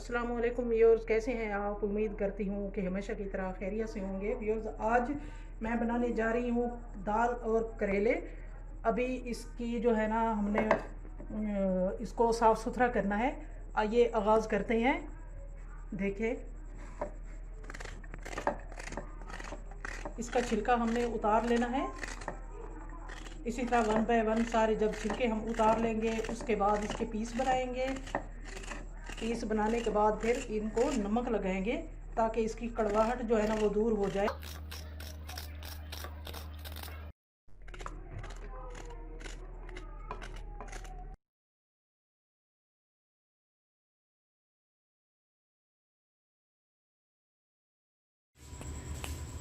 अस्सलाम वालेकुम व्यूअर्स, कैसे हैं आप? उम्मीद करती हूँ कि हमेशा की तरह खैरियत से होंगे। व्यूअर्स, आज मैं बनाने जा रही हूँ दाल और करेले। अभी इसकी जो है ना, हमने इसको साफ़ सुथरा करना है। आइए आगाज़ करते हैं। देखिए, इसका छिलका हमने उतार लेना है। इसी तरह 1 बाय 1 सारे जब छिलके हम उतार लेंगे, उसके बाद इसके पीस बनाएंगे। पीस बनाने के बाद फिर इनको नमक लगाएंगे ताकि इसकी कड़वाहट जो है ना वो दूर हो जाए।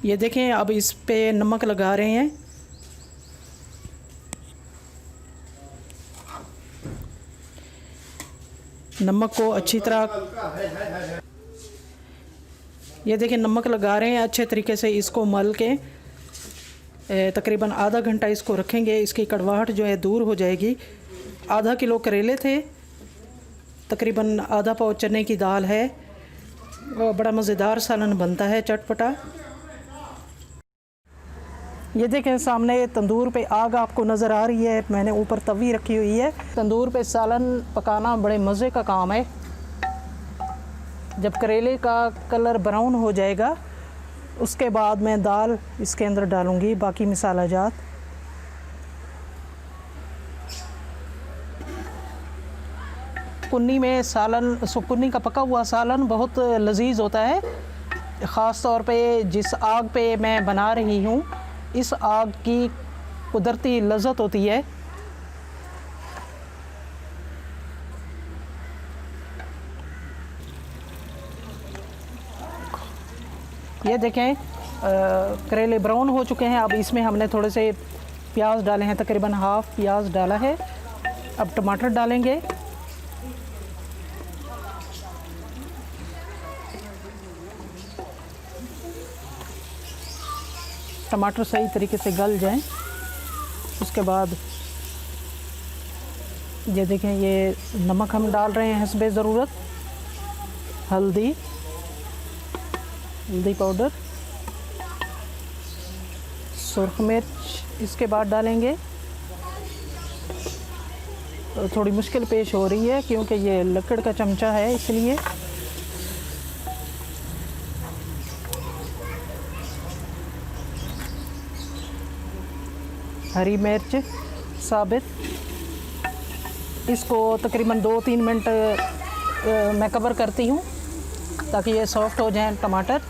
ये देखें, अब इस पे नमक लगा रहे हैं। नमक को अच्छी तरह, ये देखें, नमक लगा रहे हैं अच्छे तरीके से। इसको मल के तकरीबन आधा घंटा इसको रखेंगे। इसकी कड़वाहट जो है दूर हो जाएगी। आधा किलो करेले थे, तकरीबन आधा पाव चने की दाल है। बड़ा मज़ेदार सालन बनता है, चटपटा। ये देखें, सामने तंदूर पे आग आपको नज़र आ रही है। मैंने ऊपर तवी रखी हुई है। तंदूर पे सालन पकाना बड़े मज़े का काम है। जब करेले का कलर ब्राउन हो जाएगा, उसके बाद मैं दाल इसके अंदर डालूँगी, बाकी मसाला जात। कुन्नी में सालन, कुन्नी का पका हुआ सालन बहुत लजीज होता है। ख़ास तौर पे जिस आग पे मैं बना रही हूँ, इस आग की कुदरती लज़्ज़त होती है। ये देखें, करेले ब्राउन हो चुके हैं। अब इसमें हमने थोड़े से प्याज डाले हैं, तकरीबन हाफ़ प्याज डाला है। अब टमाटर डालेंगे। टमाटर सही तरीके से गल जाएं। उसके बाद ये देखें, ये नमक हम डाल रहे हैं हस्बे ज़रूरत। हल्दी पाउडर, सुर्ख मिर्च इसके बाद डालेंगे। तो थोड़ी मुश्किल पेश हो रही है क्योंकि ये लकड़ का चमचा है, इसलिए। हरी मिर्च साबित, इसको तकरीबन 2-3 मिनट मैं कवर करती हूँ ताकि ये सॉफ्ट हो जाएं टमाटर।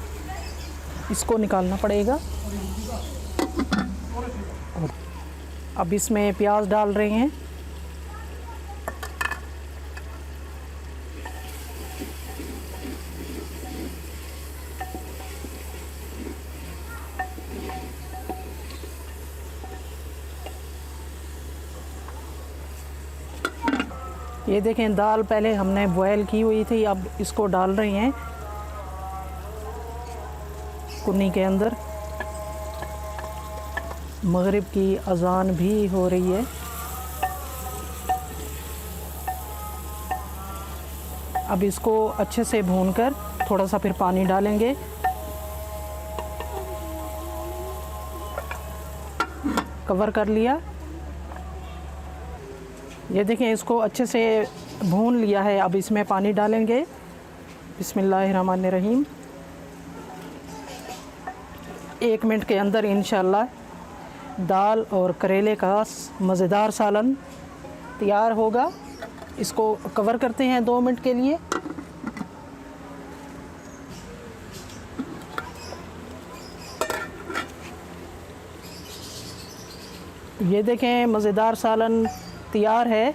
इसको निकालना पड़ेगा। अब इसमें प्याज डाल रहे हैं। ये देखें, दाल पहले हमने बॉयल की हुई थी, अब इसको डाल रहे हैं कुन्नी के अंदर। मगरिब की अजान भी हो रही है। अब इसको अच्छे से भूनकर थोड़ा सा फिर पानी डालेंगे। कवर कर लिया। ये देखें, इसको अच्छे से भून लिया है। अब इसमें पानी डालेंगे। बिस्मिल्लाहिर्रहमानिर्रहीम। 1 मिनट के अंदर इंशाल्लाह दाल और करेले का मज़ेदार सालन तैयार होगा। इसको कवर करते हैं 2 मिनट के लिए। ये देखें, मज़ेदार सालन तैयार है।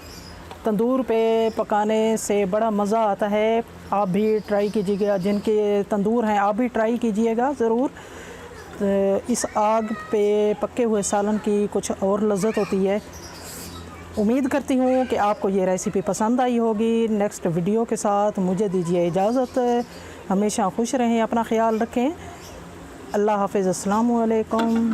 तंदूर पे पकाने से बड़ा मज़ा आता है। आप भी ट्राई कीजिएगा, जिनके तंदूर हैं आप भी ट्राई कीजिएगा ज़रूर। इस आग पे पके हुए सालन की कुछ और लज़्ज़त होती है। उम्मीद करती हूँ कि आपको ये रेसिपी पसंद आई होगी। नेक्स्ट वीडियो के साथ मुझे दीजिए इजाज़त। हमेशा खुश रहें, अपना ख्याल रखें। अल्लाह हाफ़िज़। अस्सलामु अलैकुम।